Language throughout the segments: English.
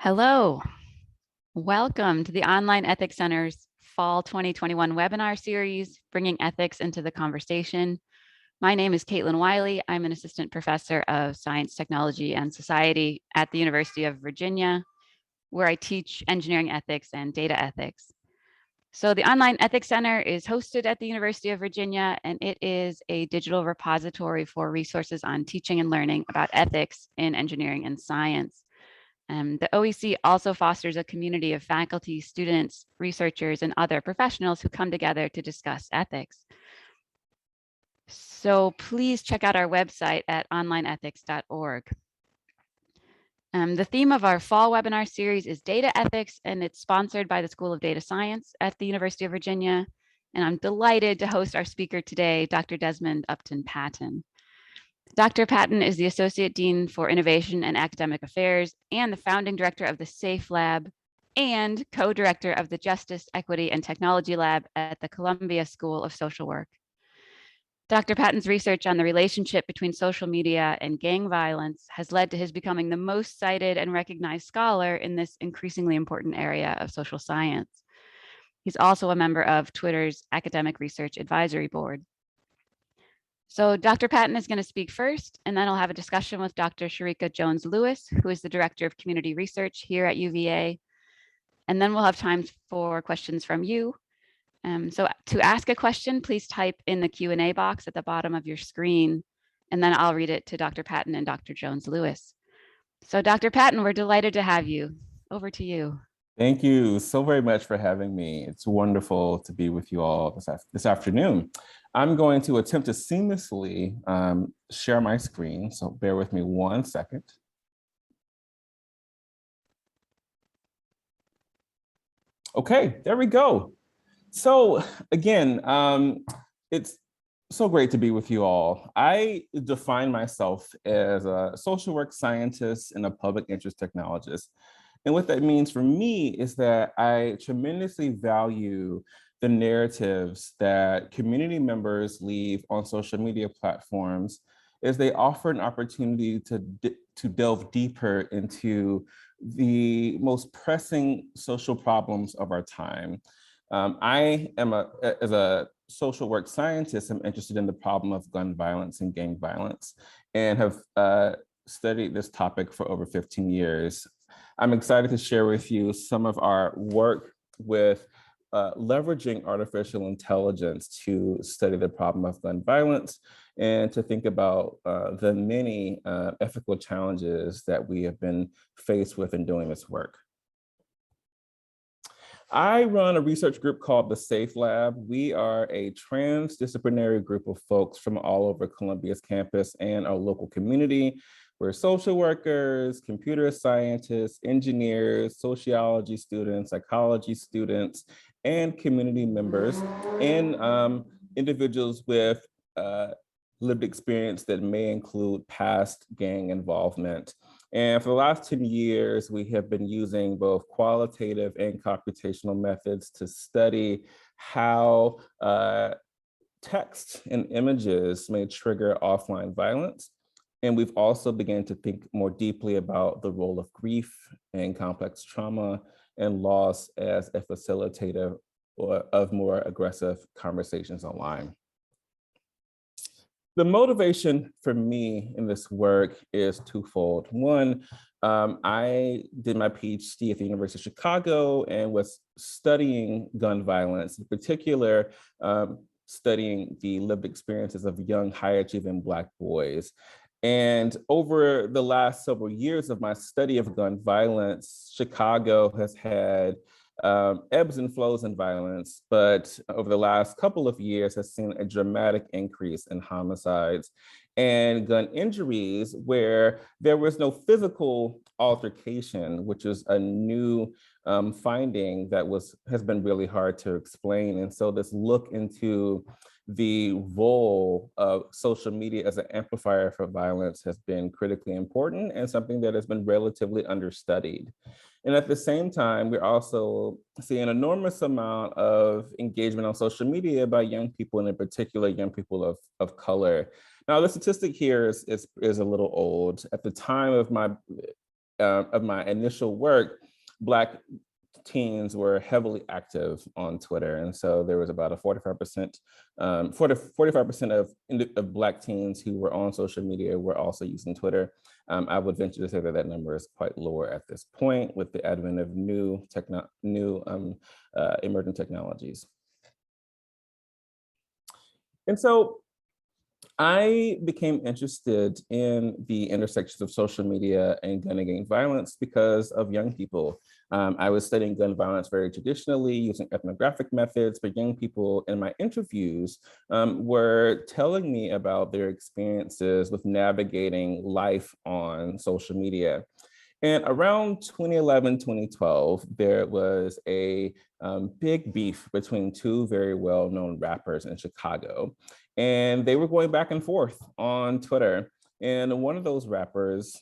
Hello, welcome to the Online Ethics Center's Fall 2021 webinar series, Bringing Ethics into the Conversation. My name is Caitlin Wylie. I'm an assistant professor of science, technology, and society at the University of Virginia, where I teach engineering ethics and data ethics. So the Online Ethics Center is hosted at the University of Virginia, and it is a digital repository for resources on teaching and learning about ethics in engineering and science. The OEC also fosters a community of faculty, students, researchers, and other professionals who come together to discuss ethics. So please check out our website at onlineethics.org. The theme of our fall webinar series is data ethics, and it's sponsored by the School of Data Science at the University of Virginia. And I'm delighted to host our speaker today, Dr. Desmond Upton Patton. Dr. Patton is the Associate Dean for Innovation and Academic Affairs and the founding director of the SAFE Lab and co-director of the Justice, Equity, and Technology Lab at the Columbia School of Social Work. Dr. Patton's research on the relationship between social media and gang violence has led to his becoming the most cited and recognized scholar in this increasingly important area of social science. He's also a member of Twitter's Academic Research Advisory Board. So Dr. Patton is going to speak first, and then I'll have a discussion with Dr. Sherica Jones-lewis, who is the Director of Community Research here at UVA. And then we'll have time for questions from you. So to ask a question, please type in the Q&A box at the bottom of your screen, and then I'll read it to Dr. Patton and Dr. Jones-lewis. So Dr. Patton, we're delighted to have you. Over to you. Thank you so very much for having me. It's wonderful to be with you all this afternoon. I'm going to attempt to seamlessly share my screen, so bear with me 1 second. Okay, there we go. So again, it's so great to be with you all. I define myself as a social work scientist and a public interest technologist. And what that means for me is that I tremendously value the narratives that community members leave on social media platforms as they offer an opportunity to delve deeper into the most pressing social problems of our time. I am as a social work scientist, I'm interested in the problem of gun violence and gang violence, and have studied this topic for over 15 years. I'm excited to share with you some of our work with leveraging artificial intelligence to study the problem of gun violence and to think about the many ethical challenges that we have been faced with in doing this work. I run a research group called the SAFE Lab. We are a transdisciplinary group of folks from all over Columbia's campus and our local community. We're social workers, computer scientists, engineers, sociology students, psychology students, and community members, and individuals with lived experience that may include past gang involvement. And for the last 10 years, we have been using both qualitative and computational methods to study how text and images may trigger offline violence. And we've also begun to think more deeply about the role of grief and complex trauma and loss as a facilitator of more aggressive conversations online. The motivation for me in this work is twofold. One, I did my PhD at the University of Chicago and was studying gun violence, in particular, studying the lived experiences of young, high-achieving Black boys. And over the last several years of my study of gun violence, Chicago has had ebbs and flows in violence, but over the last couple of years has seen a dramatic increase in homicides and gun injuries where there was no physical altercation, which is a new finding that has been really hard to explain. And so this look into the role of social media as an amplifier for violence has been critically important and something that has been relatively understudied. And at the same time, we're also seeing an enormous amount of engagement on social media by young people, and in particular, young people of color. Now, the statistic here is a little old. At the time of my of my initial work, Black teens were heavily active on Twitter. And so there was about a 45%, 45% of Black teens who were on social media were also using Twitter. I would venture to say that that number is quite lower at this point with the advent of new emerging technologies. And so I became interested in the intersections of social media and gun and gang violence because of young people. I was studying gun violence very traditionally using ethnographic methods, but young people in my interviews were telling me about their experiences with navigating life on social media. And around 2011, 2012, there was a big beef between two very well-known rappers in Chicago. And they were going back and forth on Twitter. And one of those rappers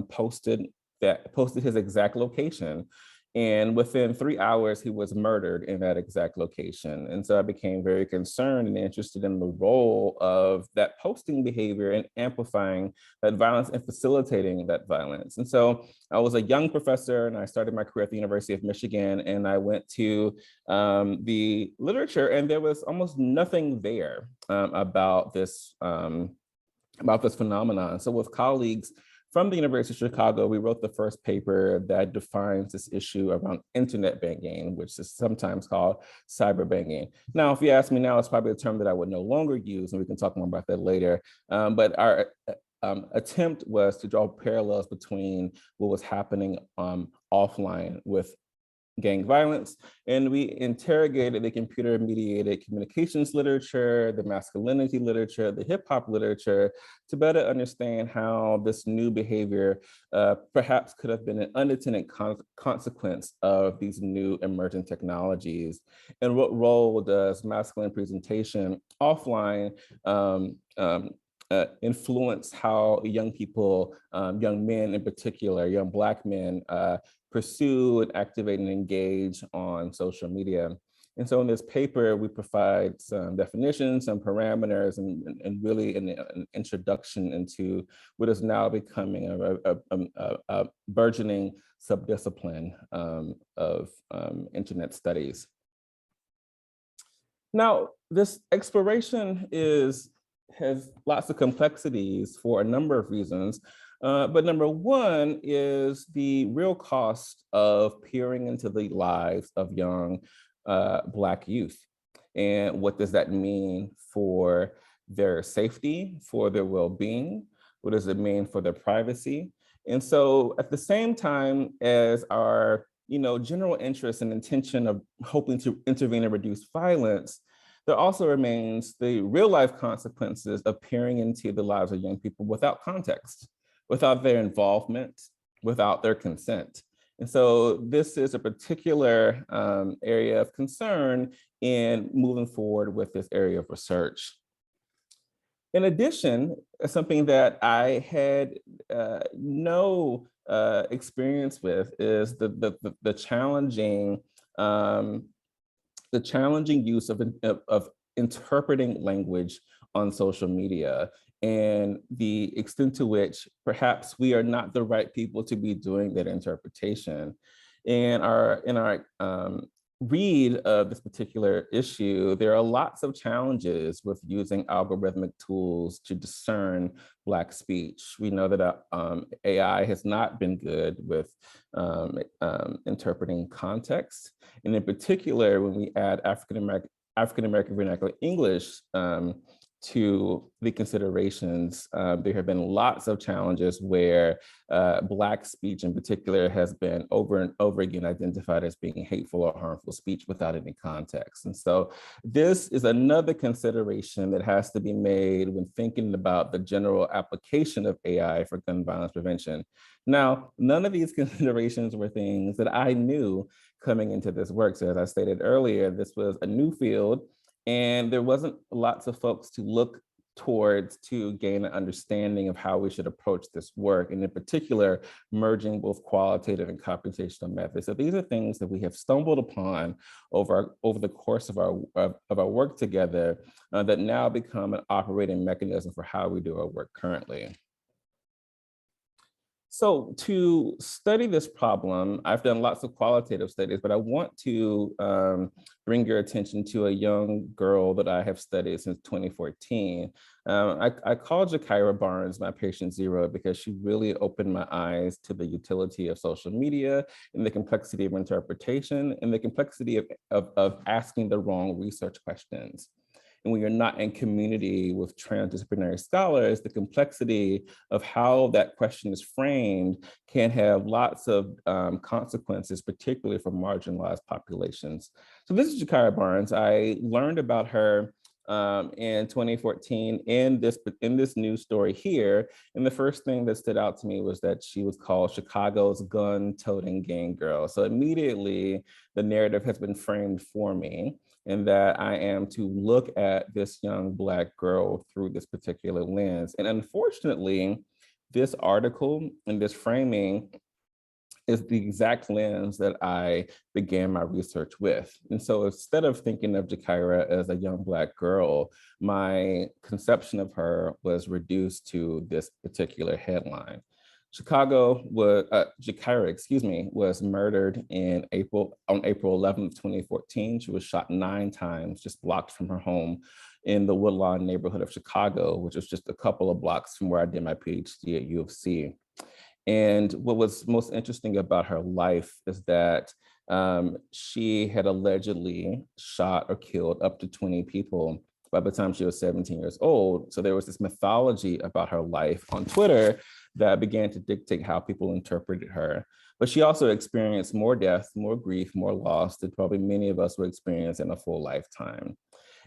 posted his exact location. And within 3 hours, he was murdered in that exact location. And so I became very concerned and interested in the role of that posting behavior and amplifying that violence and facilitating that violence. And so I was a young professor and I started my career at the University of Michigan, and I went to the literature, and there was almost nothing there about this phenomenon. So with colleagues from the University of Chicago, we wrote the first paper that defines this issue around internet banging, which is sometimes called cyber banging. Now, if you ask me now, it's probably a term that I would no longer use, and we can talk more about that later. But our attempt was to draw parallels between what was happening offline with gang violence, and we interrogated the computer-mediated communications literature, the masculinity literature, the hip-hop literature, to better understand how this new behavior perhaps could have been an unintended consequence of these new emergent technologies, and what role does masculine presentation offline influence how young people, young men in particular, young Black men, pursue and activate and engage on social media. And so in this paper, we provide some definitions, some parameters, and really an introduction into what is now becoming a burgeoning subdiscipline of internet studies. Now, this exploration has lots of complexities for a number of reasons. But number one is the real cost of peering into the lives of young Black youth. And what does that mean for their safety, for their well-being? What does it mean for their privacy? And so at the same time as our general interest and intention of hoping to intervene and reduce violence, there also remains the real life consequences of peering into the lives of young people without context, without their involvement, without their consent. And so this is a particular area of concern in moving forward with this area of research. In addition, something that I had no experience with is the challenging use of interpreting language on social media, and the extent to which perhaps we are not the right people to be doing that interpretation. In our read of this particular issue, there are lots of challenges with using algorithmic tools to discern Black speech. We know that AI has not been good with interpreting context. And in particular, when we add African-American vernacular English to the considerations, there have been lots of challenges where Black speech in particular has been over and over again identified as being hateful or harmful speech without any context. And so this is another consideration that has to be made when thinking about the general application of AI for gun violence prevention. Now, none of these considerations were things that I knew coming into this work. So as I stated earlier, this was a new field, and there wasn't lots of folks to look towards to gain an understanding of how we should approach this work, and in particular, merging both qualitative and computational methods. So these are things that we have stumbled upon over the course of our work together that now become an operating mechanism for how we do our work currently. So to study this problem, I've done lots of qualitative studies, but I want to bring your attention to a young girl that I have studied since 2014. I call Jakira Barnes my patient zero because she really opened my eyes to the utility of social media and the complexity of interpretation and the complexity of asking the wrong research questions. And when you're not in community with transdisciplinary scholars, the complexity of how that question is framed can have lots of consequences, particularly for marginalized populations. So this is Jakira Barnes. I learned about her in 2014 in this news story here. And the first thing that stood out to me was that she was called Chicago's gun-toting gang girl. So immediately the narrative has been framed for me, and that I am to look at this young Black girl through this particular lens. And unfortunately, this article and this framing is the exact lens that I began my research with. And so instead of thinking of Jakira as a young Black girl, my conception of her was reduced to this particular headline. Jakira, was murdered on April 11th, 2014. She was shot 9 times, just blocked from her home in the Woodlawn neighborhood of Chicago, which is just a couple of blocks from where I did my PhD at U of C. And what was most interesting about her life is that she had allegedly shot or killed up to 20 people by the time she was 17 years old. So there was this mythology about her life on Twitter that began to dictate how people interpreted her. But she also experienced more death, more grief, more loss than probably many of us would experience in a full lifetime.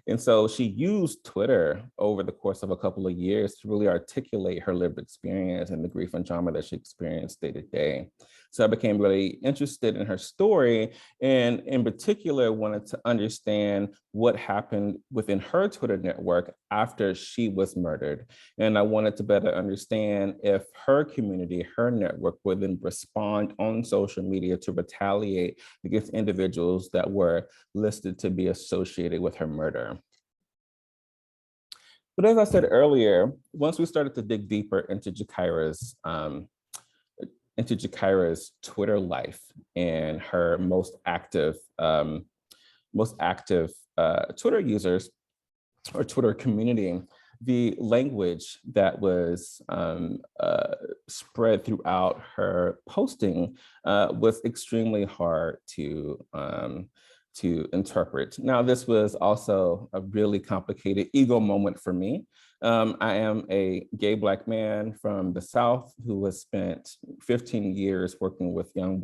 And so she used Twitter over the course of a couple of years to really articulate her lived experience and the grief and trauma that she experienced day to day. So I became really interested in her story, and in particular wanted to understand what happened within her Twitter network after she was murdered. And I wanted to better understand if her community, her network would then respond on social media to retaliate against individuals that were listed to be associated with her murder. But as I said earlier, once we started to dig deeper into Jakira's Twitter life and her most active Twitter users or Twitter community, the language that was spread throughout her posting was extremely hard to interpret. Now, this was also a really complicated ego moment for me. I am a gay Black man from the South who has spent 15 years working with young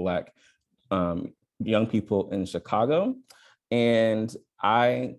people in Chicago. And I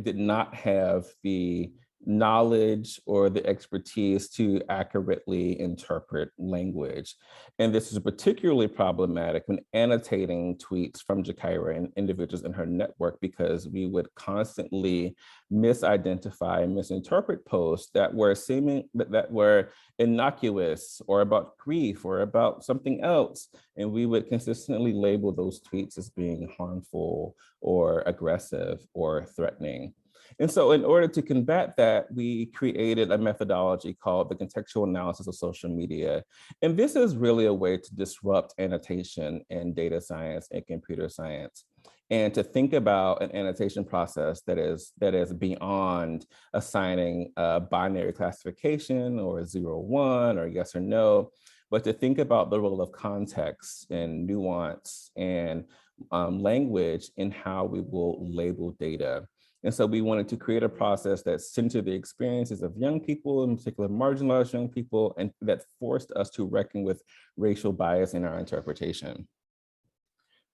did not have the knowledge or the expertise to accurately interpret language. And this is particularly problematic when annotating tweets from Jakira and individuals in her network, because we would constantly misidentify and misinterpret posts that were innocuous or about grief or about something else. And we would consistently label those tweets as being harmful or aggressive or threatening. And so in order to combat that, we created a methodology called the contextual analysis of social media. And this is really a way to disrupt annotation in data science and computer science, and to think about an annotation process that is beyond assigning a binary classification or a 0-1 or yes or no, but to think about the role of context and nuance and language in how we will label data. And so we wanted to create a process that centered the experiences of young people, in particular marginalized young people, and that forced us to reckon with racial bias in our interpretation.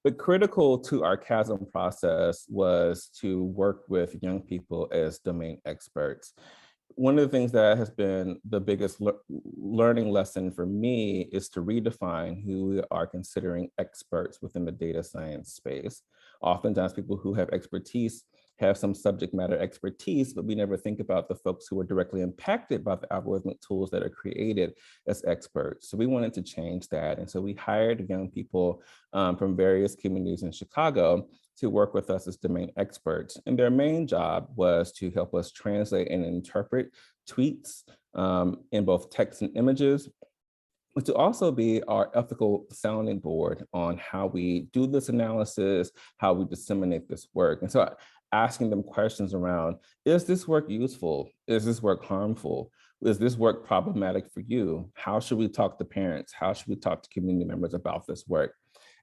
But critical to our CASM process was to work with young people as domain experts. One of the things that has been the biggest learning lesson for me is to redefine who we are considering experts within the data science space. Oftentimes people who have expertise have some subject matter expertise, but we never think about the folks who are directly impacted by the algorithmic tools that are created as experts. So we wanted to change that. And so we hired young people from various communities in Chicago to work with us as domain experts. And their main job was to help us translate and interpret tweets in both text and images, but to also be our ethical sounding board on how we do this analysis, how we disseminate this work. And so asking them questions around, is this work useful? Is this work harmful? Is this work problematic for you? How should we talk to parents? How should we talk to community members about this work?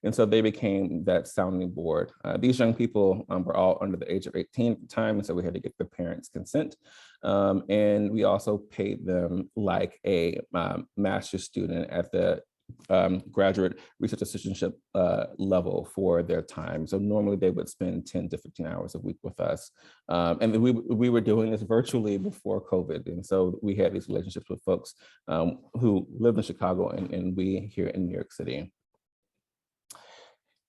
And so they became that sounding board. These young people were all under the age of 18 at the time, and so we had to get their parents' consent. And we also paid them like a master's student at the graduate research assistantship level for their time. So normally they would spend 10 to 15 hours a week with us. And we were doing this virtually before COVID. And so we had these relationships with folks who live in Chicago and we here in New York City.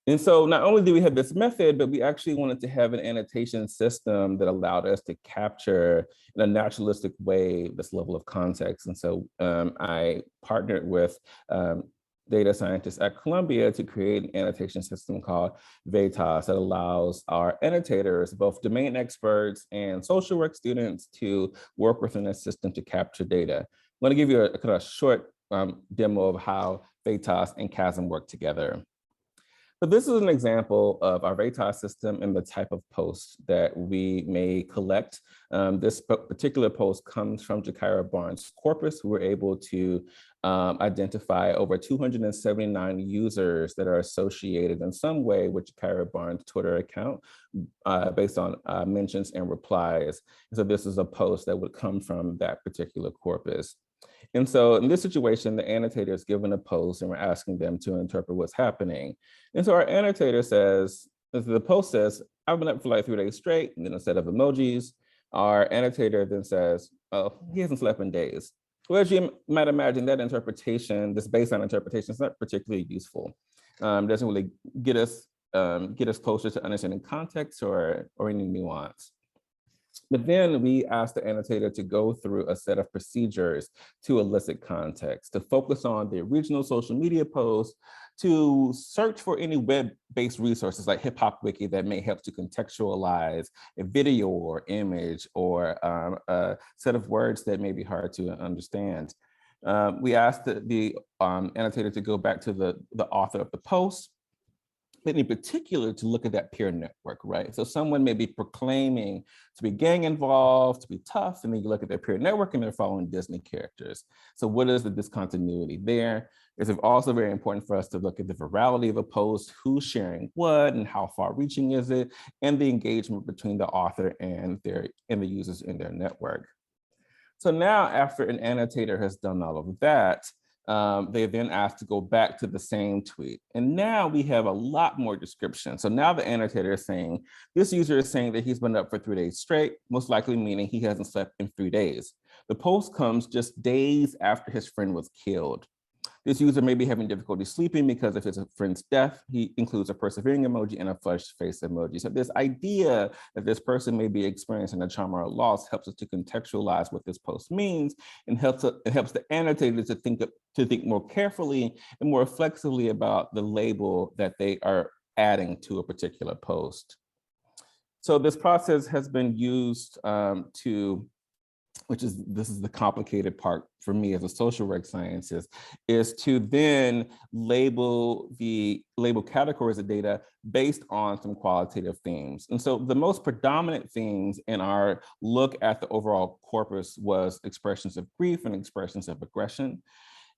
And so not only do we have this method, but we actually wanted to have an annotation system that allowed us to capture in a naturalistic way this level of context. And so I partnered with data scientists at Columbia to create an annotation system called VETAS that allows our annotators, both domain experts and social work students, to work within a system to capture data. I'm going to give you a kind of short demo of how VETAS and CASM work together. So this is an example of our VETAS system and the type of posts that we may collect. This particular post comes from Jakira Barnes' corpus. We were able to identify over 279 users that are associated in some way with Jakira Barnes' Twitter account based on mentions and replies. And so this is a post that would come from that particular corpus. And so in this situation, the annotator is given a post and we're asking them to interpret what's happening. And so our annotator says, the post says, I've been up for like 3 days straight, and then a set of emojis. Our annotator then says, oh, he hasn't slept in days. Well, as you might imagine, that interpretation, this baseline interpretation, is not particularly useful. Doesn't really get us closer to understanding context or any nuance. But then we asked the annotator to go through a set of procedures to elicit context, to focus on the original social media post, to search for any web-based resources like Hip Hop Wiki that may help to contextualize a video or image or a set of words that may be hard to understand. We asked the annotator to go back to the author of the post, but in particular to look at that peer network, right? So someone may be proclaiming to be gang involved, to be tough, and then you look at their peer network and they're following Disney characters. So what is the discontinuity there? It's also very important for us to look at the virality of a post, who's sharing what and how far reaching is it, and the engagement between the author and the users in their network. So now after an annotator has done all of that, they then asked to go back to the same tweet. And now we have a lot more description. So now the annotator is saying, this user is saying that he's been up for 3 days straight, most likely meaning he hasn't slept in 3 days. The post comes just days after his friend was killed. This user may be having difficulty sleeping because of his friend's death. He includes a persevering emoji and a flushed face emoji. So this idea that this person may be experiencing a trauma or loss helps us to contextualize what this post means and helps the annotator to think more carefully and more flexibly about the label that they are adding to a particular post. So this process has been used this is the complicated part for me as a social work scientist, is to then label categories of data based on some qualitative themes. And so the most predominant themes in our look at the overall corpus was expressions of grief and expressions of aggression.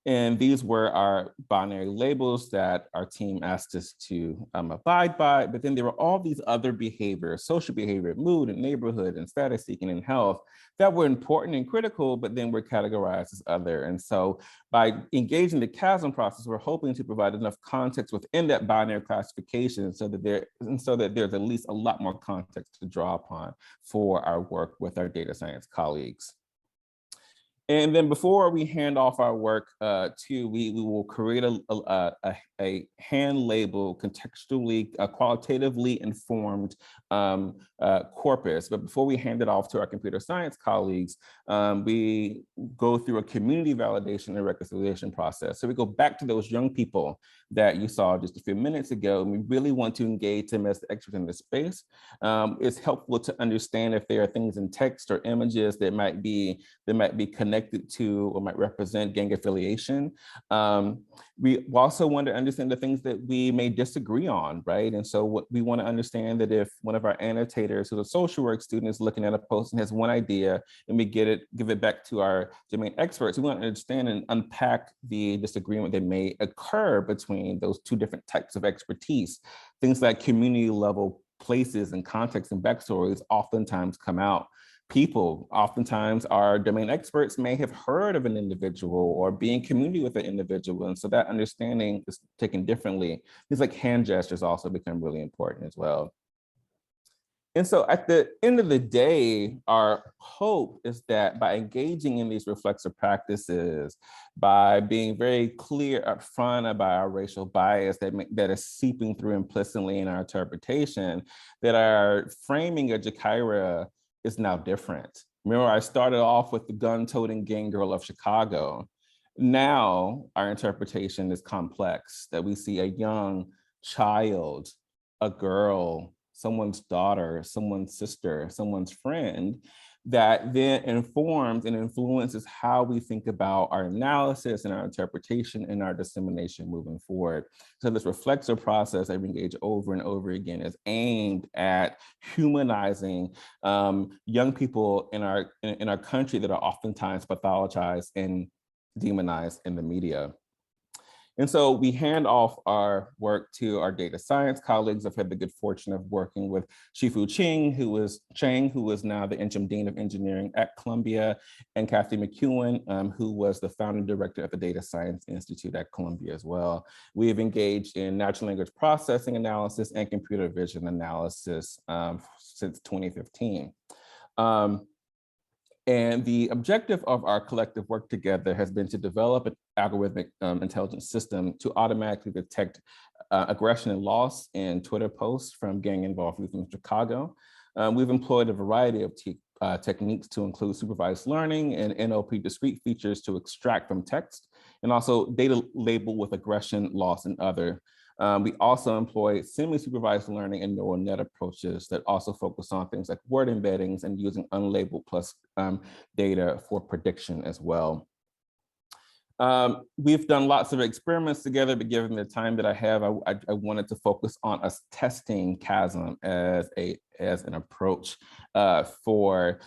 And these were our binary labels that our team asked us to abide by. But then there were all these other behaviors, social behavior, mood and neighborhood and status seeking and health that were important and critical, but then were categorized as other. And so by engaging the CASM process, we're hoping to provide enough context within that binary classification so that there's at least a lot more context to draw upon for our work with our data science colleagues. And then before we hand off our work we will create a hand label, contextually, qualitatively informed corpus. But before we hand it off to our computer science colleagues, we go through a community validation and reconciliation process. So we go back to those young people that you saw just a few minutes ago, and we really want to engage them as the experts in the space. It's helpful to understand if there are things in text or images that might be connected to or might represent gang affiliation. We also want to understand the things that we may disagree on, right? And so what we want to understand that if one of our annotators who's a social work student is looking at a post and has one idea, and we give it back to our domain experts, we want to understand and unpack the disagreement that may occur between those two different types of expertise. Things like community level places and contexts and backstories oftentimes come out. People, oftentimes our domain experts may have heard of an individual or be in community with an individual. And so that understanding is taken differently. Things like hand gestures also become really important as well. And so at the end of the day, our hope is that by engaging in these reflexive practices, by being very clear upfront about our racial bias that is seeping through implicitly in our interpretation, that our framing of Jakira is now different. Remember, I started off with the gun-toting gang girl of Chicago. Now our interpretation is complex, that we see a young child, a girl, someone's daughter, someone's sister, someone's friend, that then informs and influences how we think about our analysis and our interpretation and our dissemination moving forward. So this reflexive process that we engage over and over again is aimed at humanizing young people in our country that are oftentimes pathologized and demonized in the media. And so we hand off our work to our data science colleagues. I've had the good fortune of working with Shifu Chang, who is now the interim dean of engineering at Columbia, and Kathy McEwen, who was the founding director of the Data Science Institute at Columbia as well. We have engaged in natural language processing analysis and computer vision analysis since 2015. And the objective of our collective work together has been to develop an algorithmic intelligence system to automatically detect aggression and loss in Twitter posts from gang-involved youth in Chicago. We've employed a variety of techniques to include supervised learning and NLP discrete features to extract from text, and also data labeled with aggression, loss, and other. We also employ semi-supervised learning and neural net approaches that also focus on things like word embeddings and using unlabeled plus data for prediction as well. We've done lots of experiments together, but given the time that I have, I wanted to focus on us testing CASM as an approach for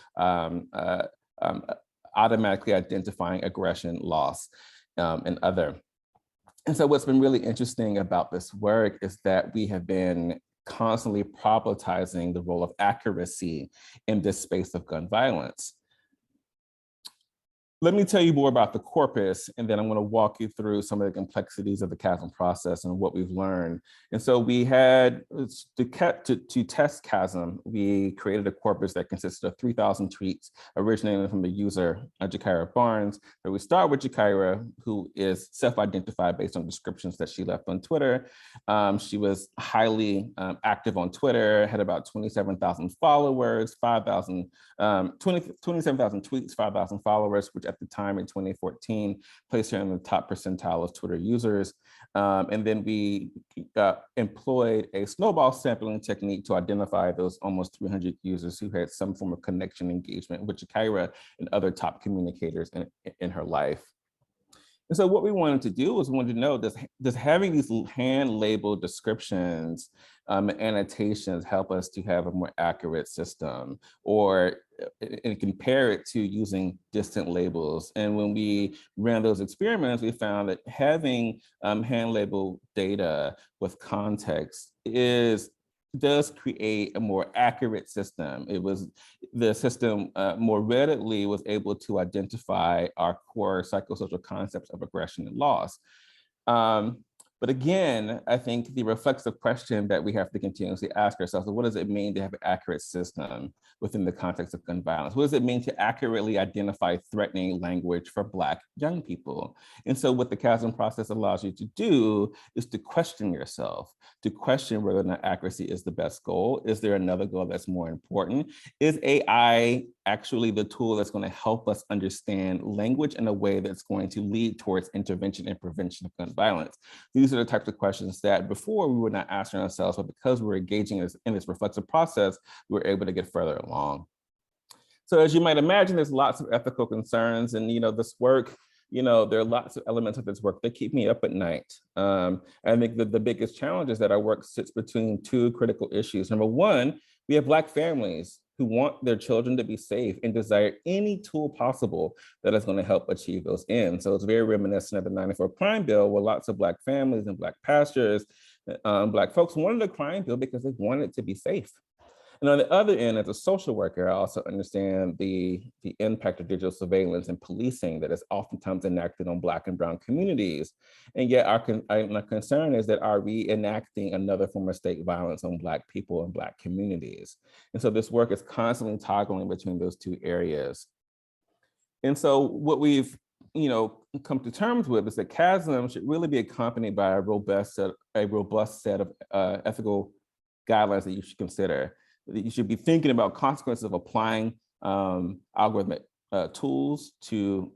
automatically identifying aggression, loss, and other. And so what's been really interesting about this work is that we have been constantly problematizing the role of accuracy in this space of gun violence. Let me tell you more about the corpus, and then I'm going to walk you through some of the complexities of the CASM process and what we've learned. And so we had, to test CASM, we created a corpus that consisted of 3,000 tweets originating from the user, Jakira Barnes. So we start with Jakira, who is self-identified based on descriptions that she left on Twitter. She was highly active on Twitter, had about 27,000 followers, 27,000 tweets, 5,000 followers, which at the time in 2014 placed her in the top percentile of Twitter users. And then we employed a snowball sampling technique to identify those almost 300 users who had some form of connection engagement with Jakira and other top communicators in her life. And so what we wanted to do was we wanted to know, does having these hand-labeled descriptions and annotations help us to have a more accurate system, or and compare it to using distant labels? And when we ran those experiments, we found that having hand-labeled data with context does create a more accurate system. The system more readily was able to identify our core psychosocial concepts of aggression and loss. But again, I think the reflexive question that we have to continuously ask ourselves is, what does it mean to have an accurate system within the context of gun violence? What does it mean to accurately identify threatening language for Black young people? And so what the CASM process allows you to do is to question yourself, to question whether or not accuracy is the best goal. Is there another goal that's more important? Is AI actually the tool that's going to help us understand language in a way that's going to lead towards intervention and prevention of gun violence? These these are the types of questions that before we were not asking ourselves, but because we're engaging in this reflexive process, we were able to get further along. So as you might imagine, there's lots of ethical concerns, and this work, there are lots of elements of this work that keep me up at night. I think that the biggest challenge is that our work sits between two critical issues. Number one, we have Black families who want their children to be safe and desire any tool possible that is going to help achieve those ends. So it's very reminiscent of the '94 crime bill, where lots of Black families and Black pastors, Black folks wanted a crime bill because they wanted to be safe. And on the other end, as a social worker, I also understand the impact of digital surveillance and policing that is oftentimes enacted on Black and Brown communities. And yet my concern is that are we enacting another form of state violence on Black people and Black communities? And so this work is constantly toggling between those two areas. And so what we've come to terms with is that CASM should really be accompanied by a robust set of ethical guidelines that you should consider. That you should be thinking about consequences of applying algorithmic tools to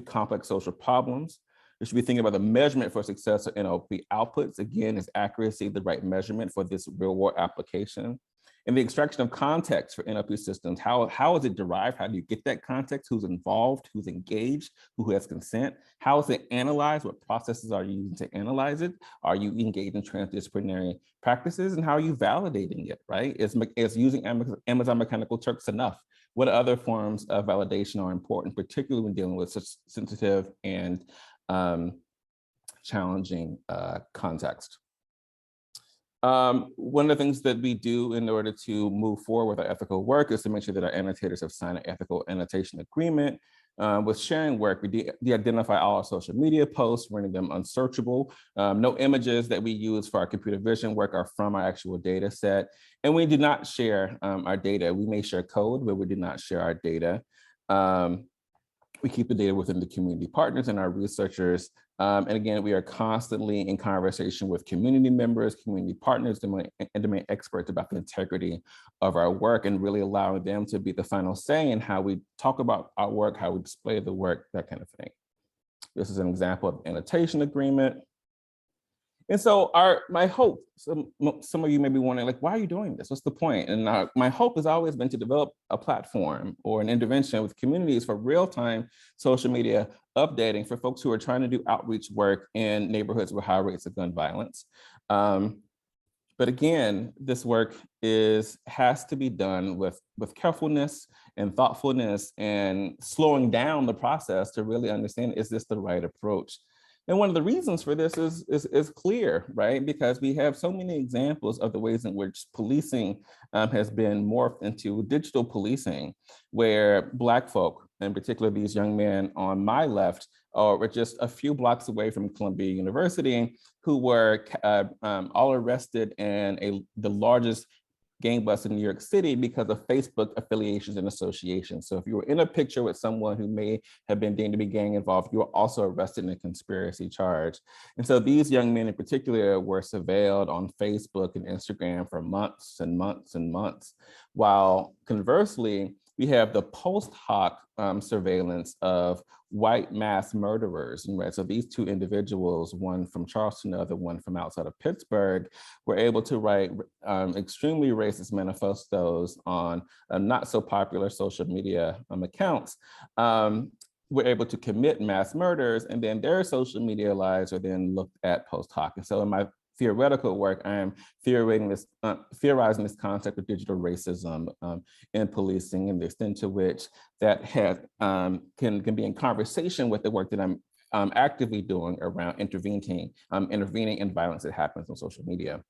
complex social problems. You should be thinking about the measurement for success of NLP outputs. Again, is accuracy the right measurement for this real world application? And the extraction of context for NLP systems. How is it derived? How do you get that context? Who's involved? Who's engaged? Who has consent? How is it analyzed? What processes are you using to analyze it? Are you engaged in transdisciplinary practices? And how are you validating it, right? Is using Amazon Mechanical Turks enough? What other forms of validation are important, particularly when dealing with such sensitive and challenging context? One of the things that we do in order to move forward with our ethical work is to make sure that our annotators have signed an ethical annotation agreement. With sharing work, we de-identify all our social media posts, rendering them unsearchable. No images that we use for our computer vision work are from our actual data set. And we do not share our data. We may share code, but we do not share our data. We keep the data within the community partners and our researchers. And again, we are constantly in conversation with community members, community partners, and domain experts about the integrity of our work, and really allowing them to be the final say in how we talk about our work, how we display the work, that kind of thing. This is an example of annotation agreement. And so my hope, some of you may be wondering, like, why are you doing this? What's the point? And my hope has always been to develop a platform or an intervention with communities for real-time social media updating for folks who are trying to do outreach work in neighborhoods with high rates of gun violence. But again, this work has to be done with carefulness and thoughtfulness and slowing down the process to really understand, is this the right approach? And one of the reasons for this is clear, right? Because we have so many examples of the ways in which policing has been morphed into digital policing, where Black folk, in particular these young men on my left, were just a few blocks away from Columbia University, who were all arrested in the largest gang bust in New York City because of Facebook affiliations and associations. So if you were in a picture with someone who may have been deemed to be gang involved, you were also arrested in a conspiracy charge. And so these young men in particular were surveilled on Facebook and Instagram for months and months and months, while conversely, we have the post hoc surveillance of white mass murderers. Right? So these two individuals, one from Charleston, the other one from outside of Pittsburgh, were able to write extremely racist manifestos on not so popular social media accounts. Were able to commit mass murders, and then their social media lives are then looked at post hoc. And so in my theoretical work, I am theorizing this concept of digital racism in policing, and the extent to which that can be in conversation with the work that I'm actively doing around intervening in violence that happens on social media.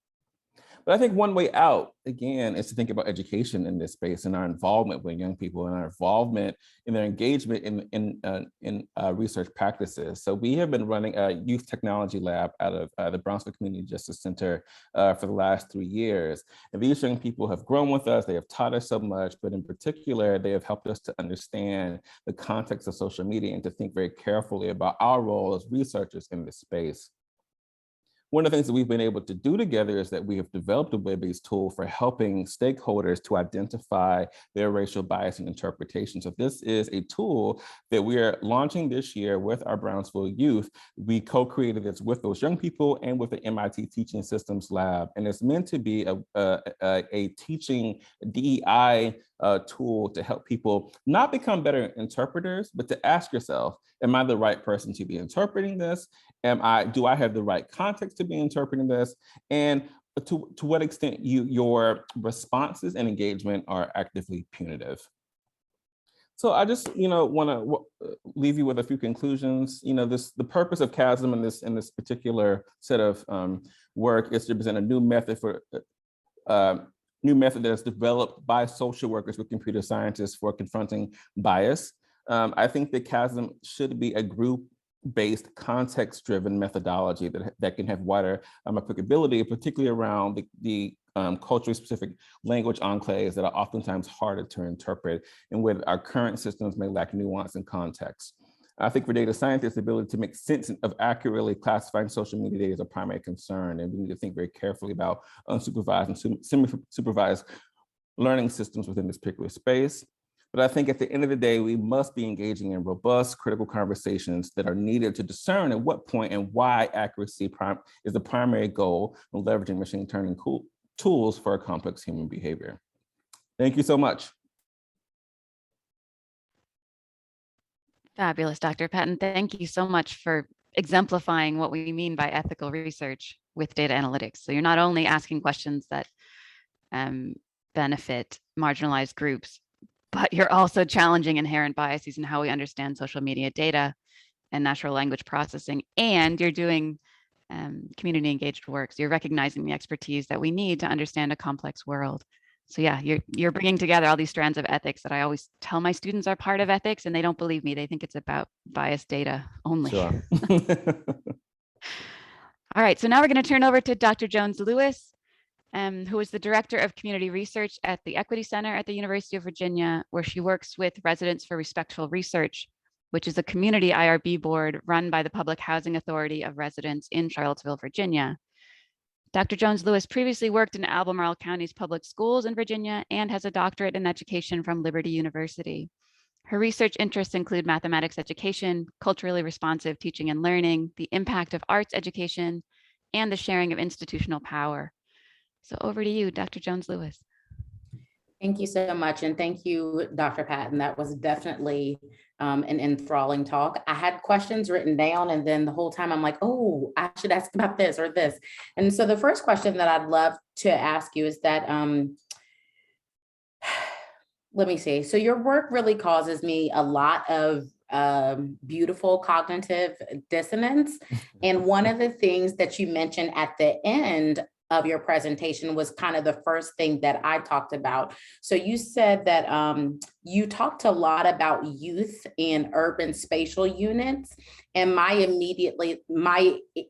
But I think one way out, again, is to think about education in this space and our involvement with young people and our involvement in their engagement in research practices. So we have been running a youth technology lab out of the Brownsville Community Justice Center for the last 3 years. And these young people have grown with us, they have taught us so much, but in particular, they have helped us to understand the context of social media and to think very carefully about our role as researchers in this space. one of the things that we've been able to do together is that we have developed a web-based tool for helping stakeholders to identify their racial bias and interpretation. So this is a tool that we are launching this year with our Brownsville youth. We co-created this with those young people and with the MIT Teaching Systems Lab. And it's meant to be a teaching DEI tool to help people not become better interpreters, but to ask yourself, am I the right person to be interpreting this? Do I have the right context to be interpreting this? And to what extent your responses and engagement are actively punitive. So I just, want to leave you with a few conclusions. The purpose of CASM in this particular set of work is to present a new method that is developed by social workers with computer scientists for confronting bias. I think that CASM should be a group-based, context-driven methodology that can have wider applicability, particularly around the culturally specific language enclaves that are oftentimes harder to interpret and where our current systems may lack nuance and context. I think for data scientists, the ability to make sense of accurately classifying social media data is a primary concern, and we need to think very carefully about unsupervised and semi-supervised learning systems within this particular space. But I think at the end of the day, we must be engaging in robust, critical conversations that are needed to discern at what point and why accuracy is the primary goal of leveraging machine learning tools for complex human behavior. Thank you so much. Fabulous, Dr. Patton. Thank you so much for exemplifying what we mean by ethical research with data analytics. So you're not only asking questions that benefit marginalized groups, but you're also challenging inherent biases in how we understand social media data and natural language processing, and you're doing community engaged work. So you're recognizing the expertise that we need to understand a complex world. So yeah, you're bringing together all these strands of ethics that I always tell my students are part of ethics, and they don't believe me. They think it's about biased data only. Sure. All right, so now we're going to turn over to Dr. Jones-lewis, who is the Director of Community Research at the Equity Center at the University of Virginia, where she works with Residents for Respectful Research, which is a community IRB board run by the Public Housing Authority of Residents in Charlottesville, Virginia. Dr. Jones-lewis previously worked in Albemarle County's public schools in Virginia and has a doctorate in education from Liberty University. Her research interests include mathematics education, culturally responsive teaching and learning, the impact of arts education, and the sharing of institutional power. So over to you, Dr. Jones-lewis. Thank you so much. And thank you, Dr. Patton. That was definitely an enthralling talk. I had questions written down, and then the whole time I'm like, oh, I should ask about this or this. And so the first question that I'd love to ask you is that, let me see. So your work really causes me a lot of beautiful cognitive dissonance. And one of the things that you mentioned at the end of your presentation was kind of the first thing that I talked about. So you said that you talked a lot about youth in urban spatial units. And my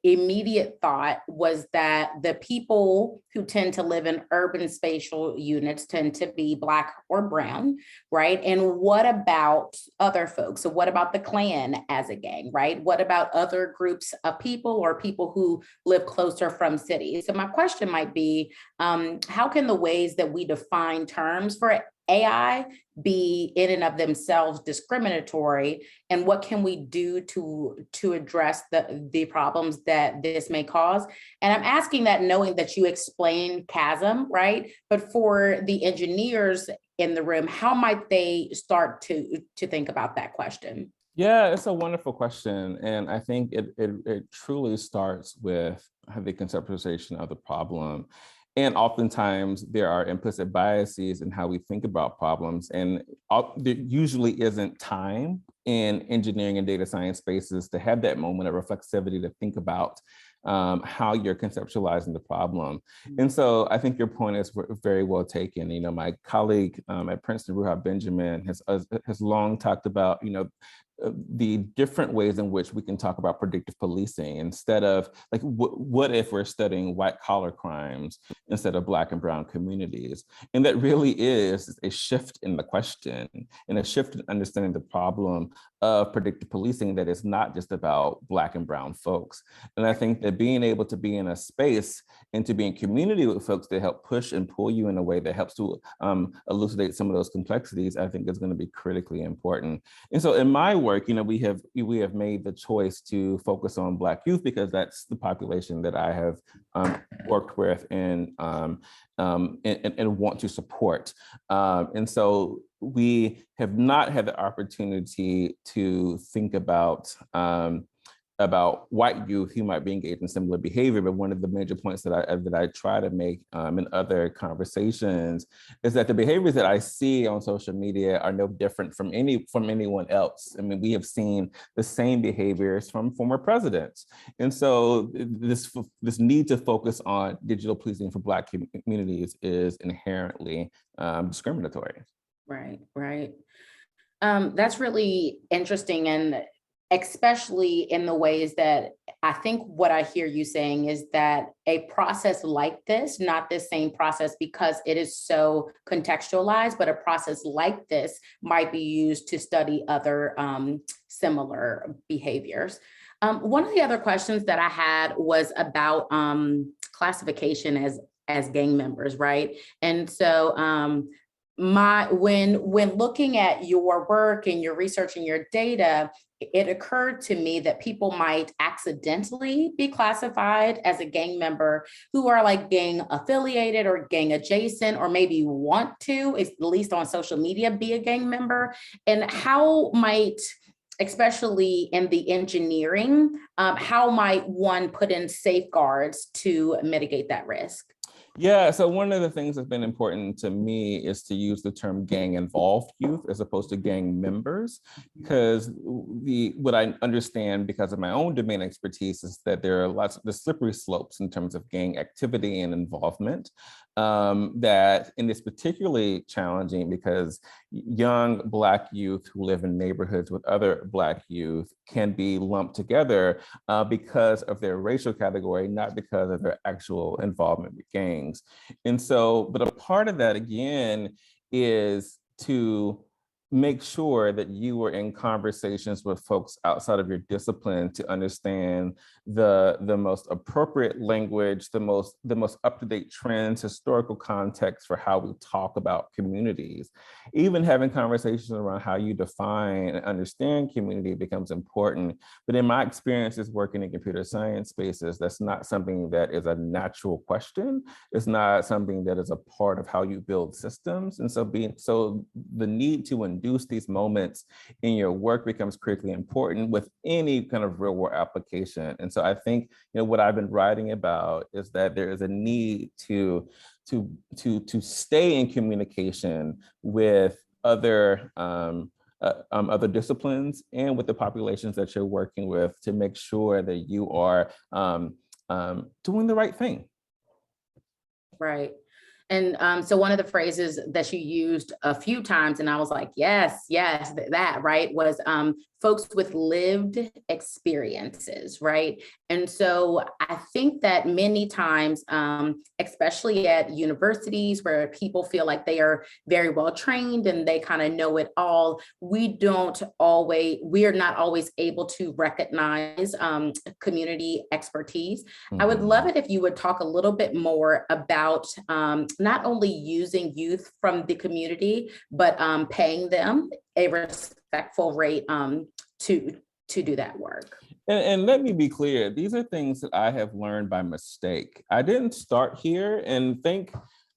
immediate thought was that the people who tend to live in urban spatial units tend to be Black or brown, right? And what about other folks? So what about the Klan as a gang, right? What about other groups of people or people who live closer from cities? So my question might be, how can the ways that we define terms for AI be in and of themselves discriminatory, and what can we do to address the problems that this may cause? And I'm asking that knowing that you explained CASM, right? But for the engineers in the room, how might they start to think about that question? Yeah, it's a wonderful question. And I think it truly starts with the conceptualization of the problem. And oftentimes there are implicit biases in how we think about problems. And there usually isn't time in engineering and data science spaces to have that moment of reflexivity to think about how you're conceptualizing the problem. And so I think your point is very well taken. You know, my colleague at Princeton, Ruha Benjamin, has long talked about, the different ways in which we can talk about predictive policing instead of like, what if we're studying white collar crimes instead of Black and brown communities? And that really is a shift in the question and a shift in understanding the problem of predictive policing that is not just about Black and brown folks. And I think that being able to be in a space and to be in community with folks that help push and pull you in a way that helps to elucidate some of those complexities, I think is going to be critically important. And so in my work, we have made the choice to focus on Black youth because that's the population that I have worked with and want to support. And so we have not had the opportunity to think about white youth who might be engaged in similar behavior. But one of the major points that I try to make in other conversations is that the behaviors that I see on social media are no different from anyone else. I mean, we have seen the same behaviors from former presidents. And so this need to focus on digital policing for Black communities is inherently discriminatory. Right. That's really interesting, and especially in the ways that I think what I hear you saying is that a process like this, not the same process because it is so contextualized, but a process like this might be used to study other similar behaviors. One of the other questions that I had was about classification as gang members, right? And so when looking at your work and your research and your data, it occurred to me that people might accidentally be classified as a gang member who are like gang affiliated or gang adjacent, or maybe want to, at least on social media, be a gang member. And how might, especially in the engineering, how might one put in safeguards to mitigate that risk? Yeah, so one of the things that's been important to me is to use the term gang involved youth as opposed to gang members, because what I understand because of my own domain expertise is that there are lots of the slippery slopes in terms of gang activity and involvement. And it's particularly challenging because young Black youth who live in neighborhoods with other Black youth can be lumped together because of their racial category, not because of their actual involvement with gangs. And so, but a part of that again is to make sure that you are in conversations with folks outside of your discipline to understand the most appropriate language, the most up-to-date trends, historical context for how we talk about communities. Even having conversations around how you define and understand community becomes important. But in my experiences working in computer science spaces, that's not something that is a natural question. It's not something that is a part of how you build systems. And so the need to induce these moments in your work becomes critically important with any kind of real world application. And so I think, what I've been writing about is that there is a need to stay in communication with other disciplines and with the populations that you're working with to make sure that you are doing the right thing. Right. And so one of the phrases that you used a few times, and I was like, yes, that, right, was folks with lived experiences, right? And so I think that many times, especially at universities where people feel like they are very well trained and they kind of know it all, we are not always able to recognize community expertise. Mm-hmm. I would love it if you would talk a little bit more about not only using youth from the community, but paying them a respectful rate to do that work. And let me be clear, these are things that I have learned by mistake. I didn't start here and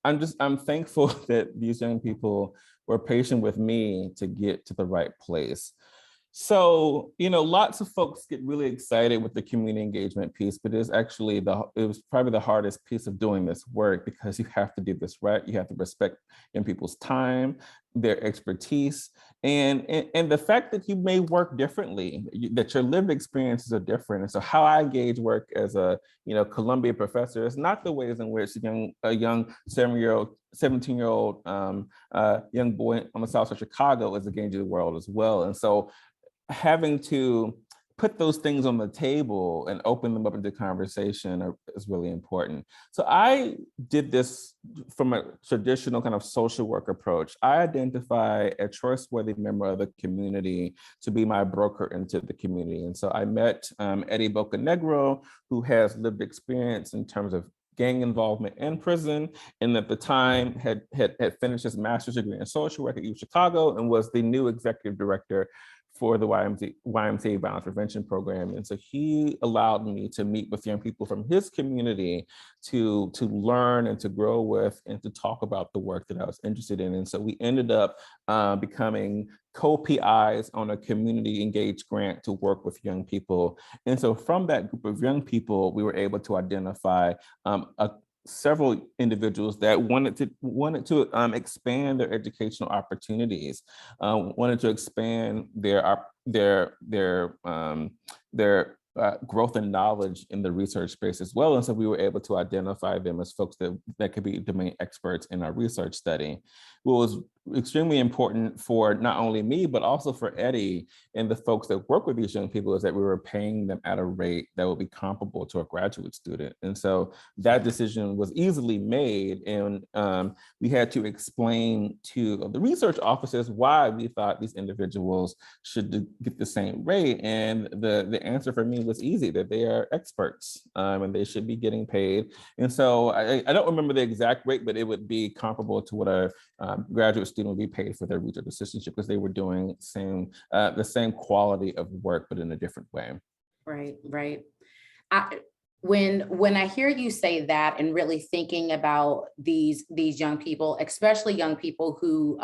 I'm thankful that these young people were patient with me to get to the right place. So, lots of folks get really excited with the community engagement piece, but it was probably the hardest piece of doing this work because you have to do this right. You have to respect young people's time, their expertise, and the fact that you may work differently, that your lived experiences are different. And so how I engage work as a Columbia professor is not the ways in which a young 17-year-old young boy on the south side of Chicago is engaging the world as well. And so having to put those things on the table and open them up into conversation is really important. So I did this from a traditional kind of social work approach. I identify a trustworthy member of the community to be my broker into the community. And so I met Eddie Bocanegra, who has lived experience in terms of gang involvement in prison, and at the time had finished his master's degree in social work at U Chicago and was the new executive director for the YMCA Violence Prevention Program. And so he allowed me to meet with young people from his community to learn and to grow with and to talk about the work that I was interested in. And so we ended up becoming co-PIs on a community engaged grant to work with young people. And so from that group of young people, we were able to identify several individuals that wanted to expand their educational opportunities, wanted to expand their growth and knowledge in the research space as well. And so we were able to identify them as folks that could be domain experts in our research study. What was extremely important for not only me, but also for Eddie and the folks that work with these young people is that we were paying them at a rate that would be comparable to a graduate student. And so that decision was easily made. And we had to explain to the research officers why we thought these individuals should get the same rate. And the answer for me was easy, that they are experts and they should be getting paid. And so I don't remember the exact rate, but it would be comparable to what a graduate student would be paid for their research assistantship, because they were doing the same quality of work, but in a different way. Right, right. When I hear you say that and really thinking about these young people, especially young people who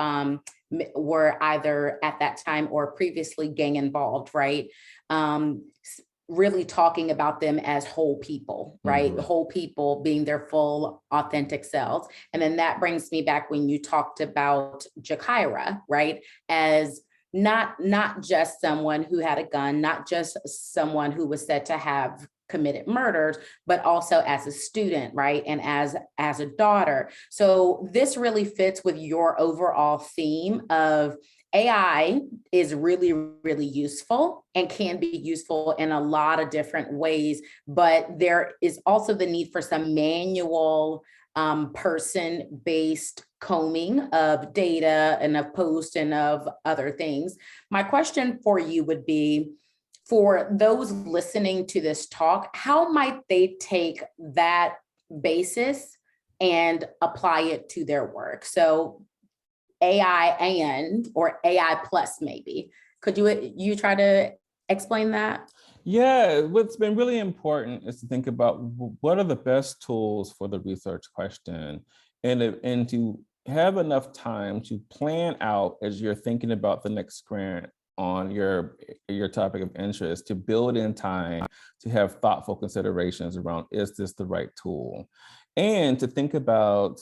were either at that time or previously gang involved, right? Really talking about them as whole people, right? Mm-hmm. Whole people being their full authentic selves. And then that brings me back when you talked about Jakira, right? As not just someone who had a gun, not just someone who was said to have committed murders, but also as a student, right? And as a daughter. So this really fits with your overall theme of AI is really, really useful and can be useful in a lot of different ways, but there is also the need for some manual person-based combing of data and of posts and of other things. My question for you would be, for those listening to this talk, how might they take that basis and apply it to their work? So AI or AI plus maybe. Could you try to explain that? Yeah, what's been really important is to think about what are the best tools for the research question, and to have enough time to plan out as you're thinking about the next grant on your topic of interest, to build in time to have thoughtful considerations around, is this the right tool? And to think about,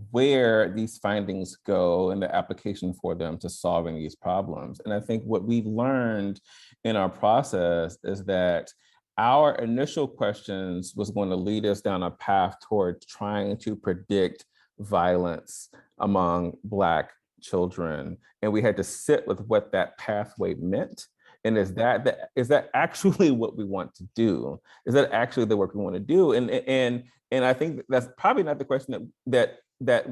where these findings go and the application for them to solving these problems. And I think what we learned in our process is that our initial questions was going to lead us down a path toward trying to predict violence among Black children. And we had to sit with what that pathway meant. And is that actually what we want to do? Is that actually the work we want to do? And I think that's probably not the question that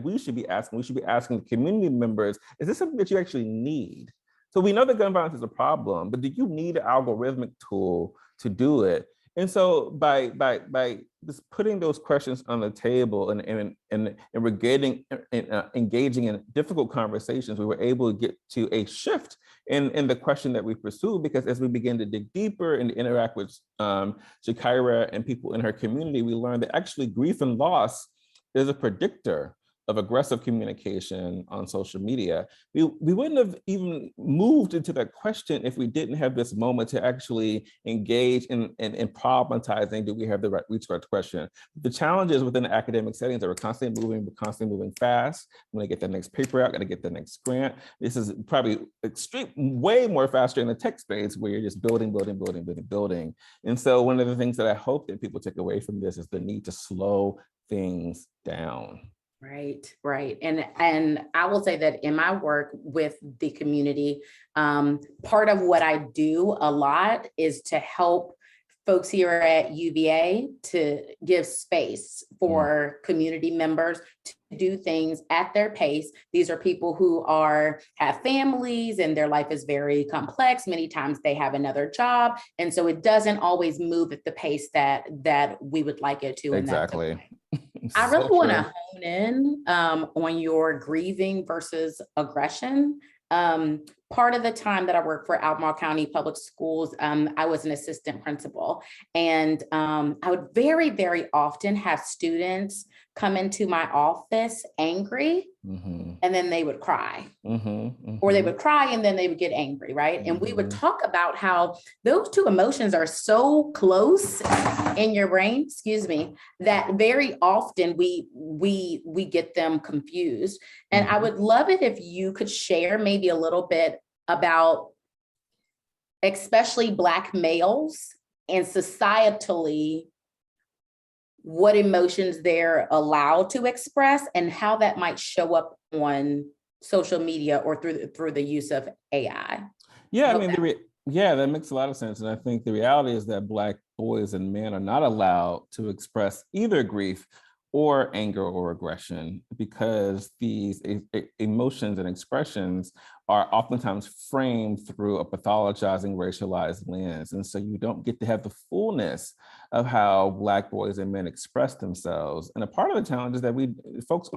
we should be asking. We should be asking the community members, is this something that you actually need? So we know that gun violence is a problem, but do you need an algorithmic tool to do it? And so by just putting those questions on the table and engaging in difficult conversations, we were able to get to a shift in the question that we pursue, because as we begin to dig deeper and interact with Jakira and people in her community, we learned that actually grief and loss is a predictor of aggressive communication on social media. We wouldn't have even moved into that question if we didn't have this moment to actually engage in problematizing, do we have the right research question? The challenges within the academic settings that we're constantly moving fast. I'm gonna get the next paper out, gotta get the next grant. This is probably way more faster in the tech space where you're just building. And so one of the things that I hope that people take away from this is the need to slow things down. Right. And I will say that in my work with the community, part of what I do a lot is to help folks here at UVA to give space for community members to do things at their pace. These are people who have families and their life is very complex. Many times they have another job. And so it doesn't always move at the pace that we would like it to. Exactly. I really want to hone in on your grieving versus aggression. Part of the time that I worked for Albemarle County Public Schools, I was an assistant principal, and I would very, very often have students come into my office angry, and then they would cry, or they would cry and then they would get angry, right? And we would talk about how those two emotions are so close in your brain, excuse me, that very often we get them confused. And I would love it if you could share maybe a little bit about especially Black males and societally what emotions they're allowed to express and how that might show up on social media or through the use of AI. Yeah, I mean, that makes a lot of sense. And I think the reality is that Black boys and men are not allowed to express either grief or anger or aggression because these emotions and expressions are oftentimes framed through a pathologizing, racialized lens. And so you don't get to have the fullness of how Black boys and men express themselves. And a part of the challenge is that folks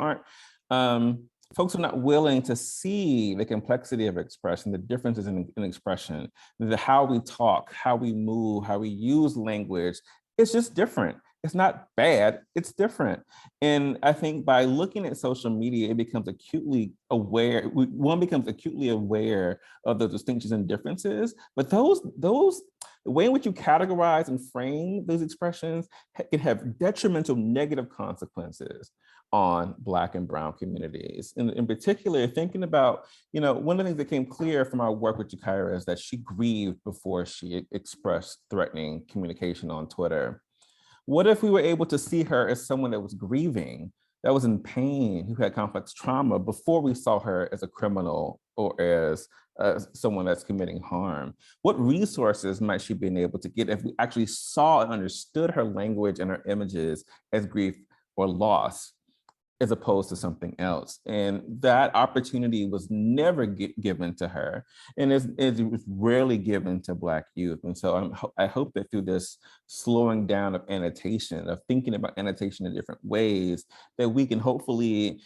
are not willing to see the complexity of expression, the differences in expression, how we talk, how we move, how we use language. It's just different. It's not bad, it's different. And I think by looking at social media, it becomes acutely aware, one becomes acutely aware of the distinctions and differences, but the way in which you categorize and frame those expressions can have detrimental negative consequences on Black and Brown communities. And in particular, thinking about, one of the things that came clear from our work with Sherica is that she grieved before she expressed threatening communication on Twitter. What if we were able to see her as someone that was grieving, that was in pain, who had complex trauma before we saw her as a criminal or as someone that's committing harm? What resources might she be able to get if we actually saw and understood her language and her images as grief or loss, as opposed to something else? And that opportunity was never given to her, and it was rarely given to Black youth. And so I hope that through this slowing down of annotation, of thinking about annotation in different ways, that we can hopefully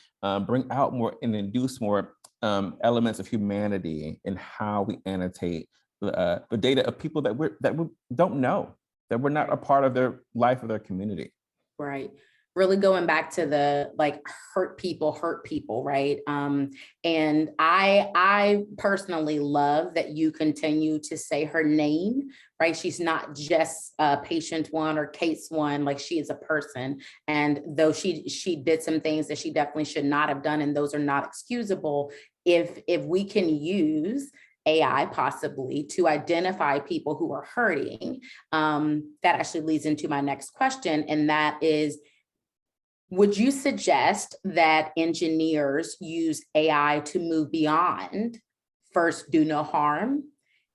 bring out more and induce more elements of humanity in how we annotate the data of people that we don't know, that we're not a part of their life or their community. Right. Really going back to the hurt people, right? And I personally love that you continue to say her name, right? She's not just patient one or case one, like she is a person. And though she did some things that she definitely should not have done, and those are not excusable, if we can use AI possibly to identify people who are hurting, that actually leads into my next question, and that is, would you suggest that engineers use AI to move beyond first do no harm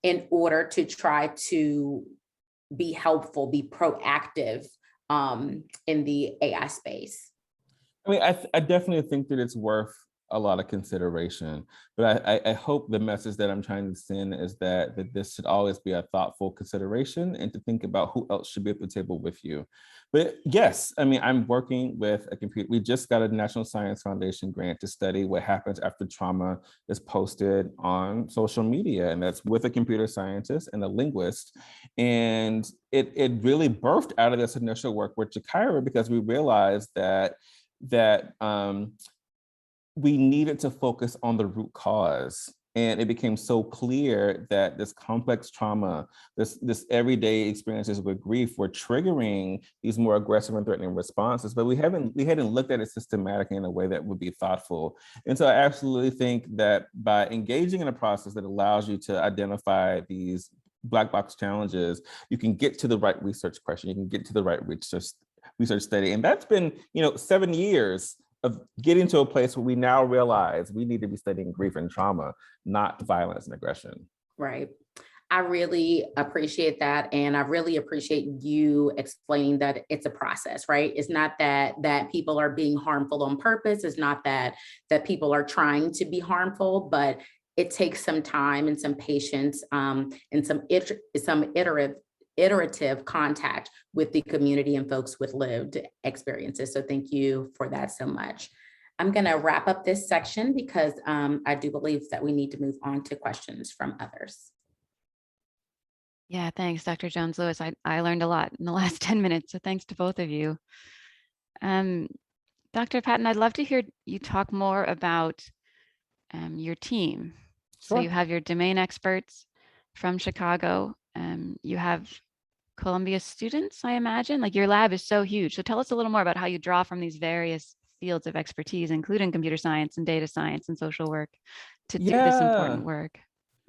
in order to try to be helpful, be proactive in the AI space? I mean, I definitely think that it's worth a lot of consideration, but I hope the message that I'm trying to send is that this should always be a thoughtful consideration, and to think about who else should be at the table with you. But yes, I mean, I'm working with a computer. We just got a National Science Foundation grant to study what happens after trauma is posted on social media, and that's with a computer scientist and a linguist. And it really birthed out of this initial work with Sherica, because we realized that we needed to focus on the root cause. And it became so clear that this complex trauma, this everyday experiences with grief were triggering these more aggressive and threatening responses, but we hadn't looked at it systematically in a way that would be thoughtful. And so I absolutely think that by engaging in a process that allows you to identify these Black box challenges, you can get to the right research question, you can get to the right research study. And that's been, 7 years of getting to a place where we now realize we need to be studying grief and trauma, not violence and aggression. Right. I really appreciate that. And I really appreciate you explaining that it's a process, right? It's not that people are being harmful on purpose. It's not that people are trying to be harmful, but it takes some time and some patience and some iterative contact with the community and folks with lived experiences. So thank you for that so much. I'm going to wrap up this section because I do believe that we need to move on to questions from others. Yeah, thanks, Dr. Jones-Lewis. I learned a lot in the last 10 minutes, so thanks to both of you. Dr. Patton, I'd love to hear you talk more about your team. Sure. So you have your domain experts from Chicago. You have Columbia students, I imagine. Like, your lab is so huge. So tell us a little more about how you draw from these various fields of expertise, including computer science and data science and social work, to do this important work.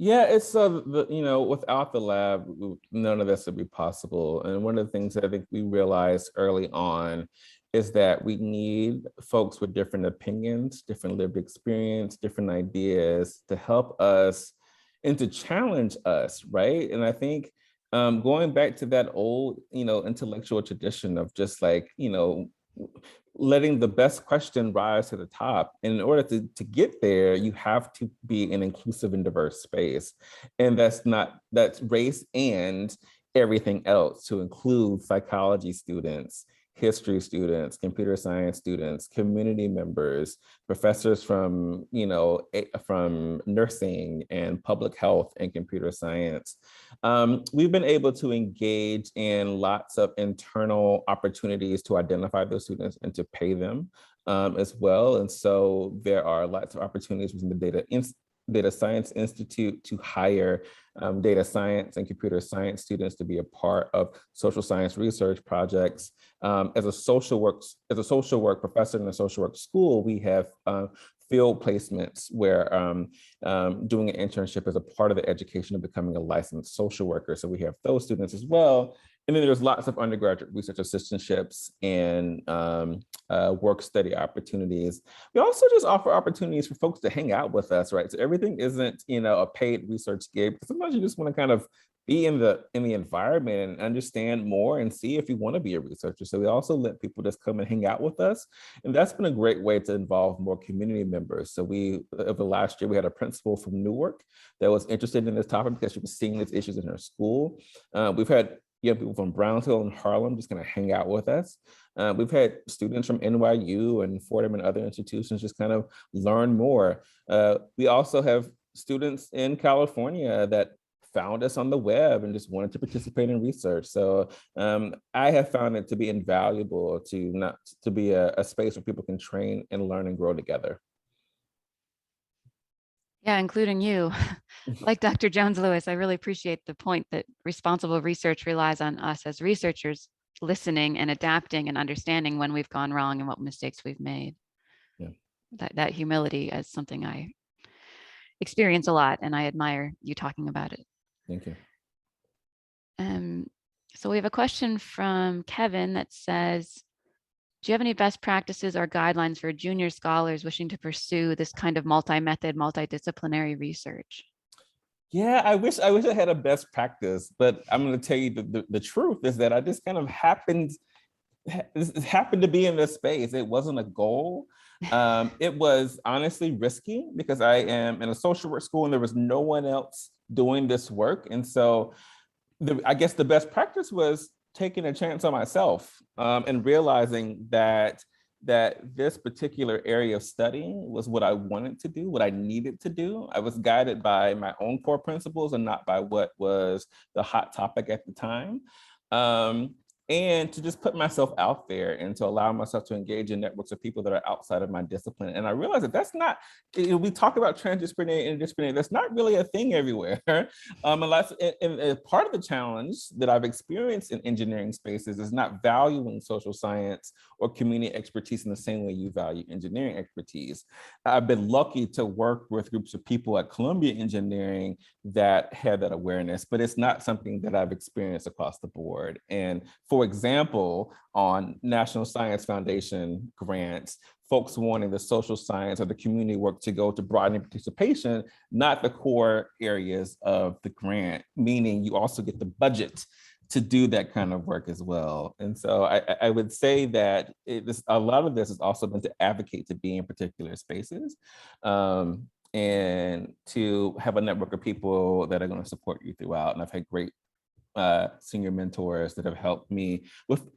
Yeah, it's without the lab, none of this would be possible. And one of the things that I think we realized early on is that we need folks with different opinions, different lived experience, different ideas to help us and to challenge us, right? And I think going back to that old, intellectual tradition of just like, letting the best question rise to the top. And in order to get there, you have to be an inclusive and diverse space. And that's race and everything else, to include psychology students, history students, computer science students, community members, professors from nursing and public health and computer science. We've been able to engage in lots of internal opportunities to identify those students and to pay them as well. And so there are lots of opportunities within the Data Science Institute to hire data science and computer science students to be a part of social science research projects. As a social work professor in a social work school, we have field placements where doing an internship is a part of the education of becoming a licensed social worker. So we have those students as well. And then there's lots of undergraduate research assistantships and work study opportunities. We also just offer opportunities for folks to hang out with us, right? So everything isn't, a paid research gig. Sometimes you just want to kind of be in the environment and understand more and see if you want to be a researcher. So we also let people just come and hang out with us. And that's been a great way to involve more community members. So over the last year, we had a principal from Newark that was interested in this topic because she was seeing these issues in her school. We've had people from Brownsville and Harlem just kind of hang out with us. We've had students from NYU and Fordham and other institutions just kind of learn more. We also have students in California that found us on the web and just wanted to participate in research. So I have found it to be invaluable to be a space where people can train and learn and grow together. Yeah, including you. Like Dr. Jones-Lewis, I really appreciate the point that responsible research relies on us as researchers listening and adapting and understanding when we've gone wrong and what mistakes we've made. Yeah. That humility is something I experience a lot, and I admire you talking about it. Thank you. So we have a question from Kevin that says, do you have any best practices or guidelines for junior scholars wishing to pursue this kind of multi-method, multidisciplinary research? Yeah, I wish I had a best practice, but I'm going to tell you the truth is that I just kind of happened to be in this space. It wasn't a goal. It was honestly risky because I am in a social work school and there was no one else doing this work. And so I guess the best practice was taking a chance on myself and realizing that this particular area of studying was what I wanted to do, what I needed to do. I was guided by my own core principles and not by what was the hot topic at the time. And to just put myself out there and to allow myself to engage in networks of people that are outside of my discipline. And I realized that that's not, we talk about transdisciplinary and interdisciplinary, that's not really a thing everywhere. And part of the challenge that I've experienced in engineering spaces is not valuing social science or community expertise in the same way you value engineering expertise. I've been lucky to work with groups of people at Columbia Engineering that had that awareness, but it's not something that I've experienced across the board. And for for example, on National Science Foundation grants, folks wanting the social science or the community work to go to broadening participation, not the core areas of the grant, meaning you also get the budget to do that kind of work as well. And so I would say that a lot of this has also been to advocate to be in particular spaces, and to have a network of people that are going to support you throughout. And I've had great senior mentors that have helped me with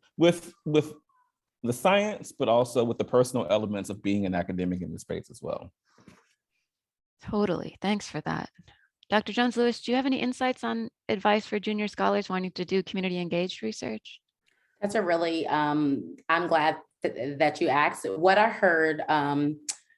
the science, but also with the personal elements of being an academic in the space as well. Totally. Thanks for that. Dr. Jones-Lewis, do you have any insights on advice for junior scholars wanting to do community engaged research? That's a really, I'm glad that you asked. What I heard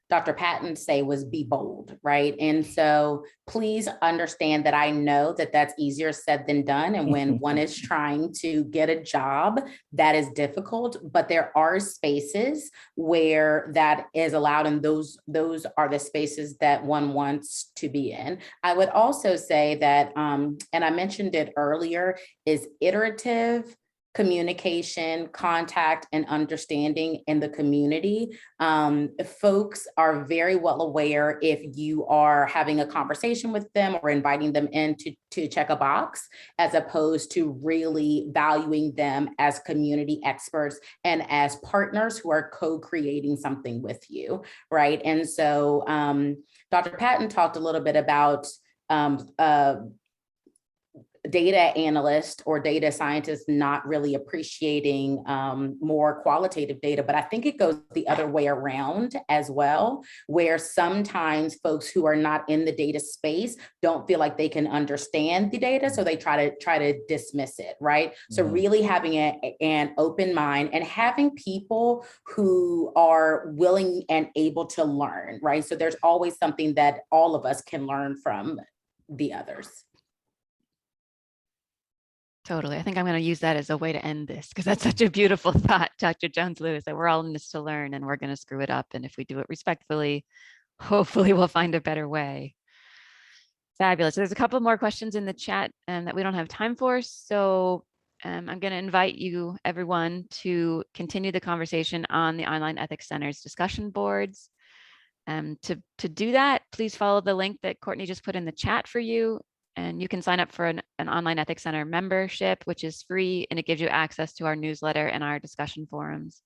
Dr. Patton say was be bold, right? And so please understand that I know that that's easier said than done. And when one is trying to get a job, that is difficult, but there are spaces where that is allowed. And those are the spaces that one wants to be in. I would also say that, and I mentioned it earlier, is iterative communication, contact, and understanding in the community. Folks are very well aware if you are having a conversation with them or inviting them in to check a box, as opposed to really valuing them as community experts and as partners who are co-creating something with you, right? And so Dr. Patton talked a little bit about data analyst or data scientists not really appreciating more qualitative data, but I think it goes the other way around as well, where sometimes folks who are not in the data space don't feel like they can understand the data, so they try to dismiss it, right? So really having an open mind and having people who are willing and able to learn, right? So there's always something that all of us can learn from the others. Totally. I think I'm going to use that as a way to end this, because that's such a beautiful thought, Dr. Jones-Lewis, that we're all in this to learn and we're going to screw it up. And if we do it respectfully, hopefully we'll find a better way. Fabulous. So there's a couple more questions in the chat that we don't have time for. So I'm going to invite you, everyone, to continue the conversation on the Online Ethics Center's discussion boards. To do that, please follow the link that Courtney just put in the chat for you. And you can sign up for an Online Ethics Center membership, which is free, and it gives you access to our newsletter and our discussion forums.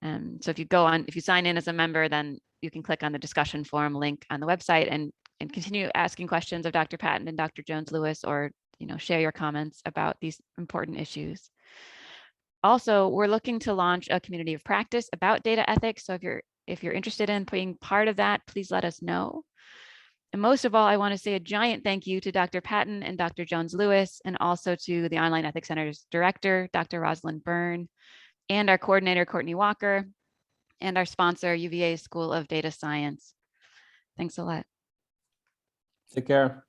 So if you sign in as a member, then you can click on the discussion forum link on the website and continue asking questions of Dr. Patton and Dr. Jones-Lewis, or share your comments about these important issues. Also, we're looking to launch a community of practice about data ethics. So if you're interested in being part of that, please let us know. And most of all, I want to say a giant thank you to Dr. Patton and Dr. Jones-Lewis, and also to the Online Ethics Center's director, Dr. Rosalind Byrne, and our coordinator, Courtney Walker, and our sponsor, UVA School of Data Science. Thanks a lot. Take care.